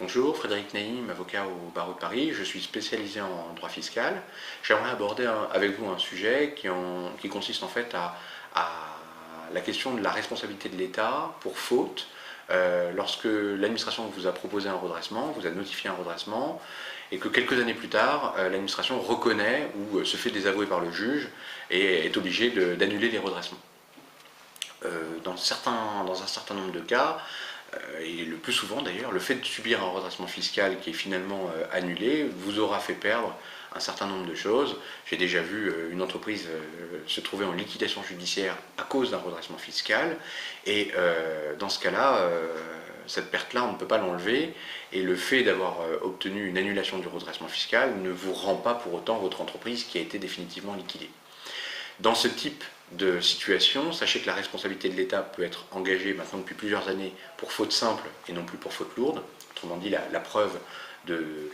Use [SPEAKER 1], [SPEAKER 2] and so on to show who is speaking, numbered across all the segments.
[SPEAKER 1] Bonjour, Frédéric Naïm, avocat au barreau de Paris. Je suis spécialisé en droit fiscal. J'aimerais aborder avec vous un sujet qui consiste en fait à la question de la responsabilité de l'État pour faute lorsque l'administration vous a proposé un redressement, vous a notifié un redressement, et que quelques années plus tard, l'administration reconnaît ou se fait désavouer par le juge et est obligée d'annuler les redressements. Dans un certain nombre de cas, et le plus souvent d'ailleurs, le fait de subir un redressement fiscal qui est finalement annulé vous aura fait perdre un certain nombre de choses. J'ai déjà vu une entreprise se trouver en liquidation judiciaire à cause d'un redressement fiscal, et dans ce cas-là, cette perte-là, on ne peut pas l'enlever, et le fait d'avoir obtenu une annulation du redressement fiscal ne vous rend pas pour autant votre entreprise qui a été définitivement liquidée. Dans ce type de situation, sachez que la responsabilité de l'État peut être engagée maintenant depuis plusieurs années pour faute simple et non plus pour faute lourde. Autrement dit, la preuve de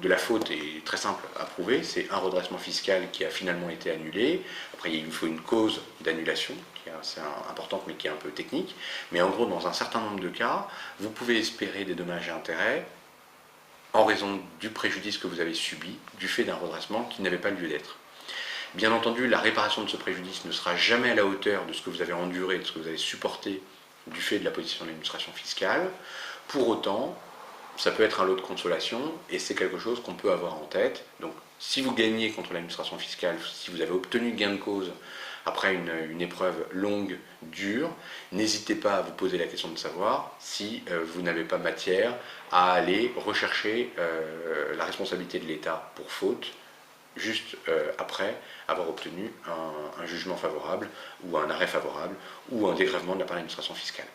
[SPEAKER 1] la faute est très simple à prouver. C'est un redressement fiscal qui a finalement été annulé. Après, il faut une cause d'annulation qui est assez importante mais qui est un peu technique. Mais en gros, dans un certain nombre de cas, vous pouvez espérer des dommages et intérêts en raison du préjudice que vous avez subi du fait d'un redressement qui n'avait pas lieu d'être. Bien entendu, la réparation de ce préjudice ne sera jamais à la hauteur de ce que vous avez enduré, de ce que vous avez supporté du fait de la position de l'administration fiscale. Pour autant, ça peut être un lot de consolation et c'est quelque chose qu'on peut avoir en tête. Donc, si vous gagnez contre l'administration fiscale, si vous avez obtenu gain de cause après une épreuve longue, dure, n'hésitez pas à vous poser la question de savoir si vous n'avez pas matière à aller rechercher la responsabilité de l'État pour faute, juste après avoir obtenu un jugement favorable, ou un arrêt favorable, ou un dégrèvement de la part de l'administration fiscale.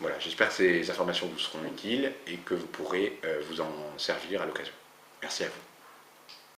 [SPEAKER 1] Voilà, j'espère que ces informations vous seront utiles et que vous pourrez vous en servir à l'occasion. Merci à vous.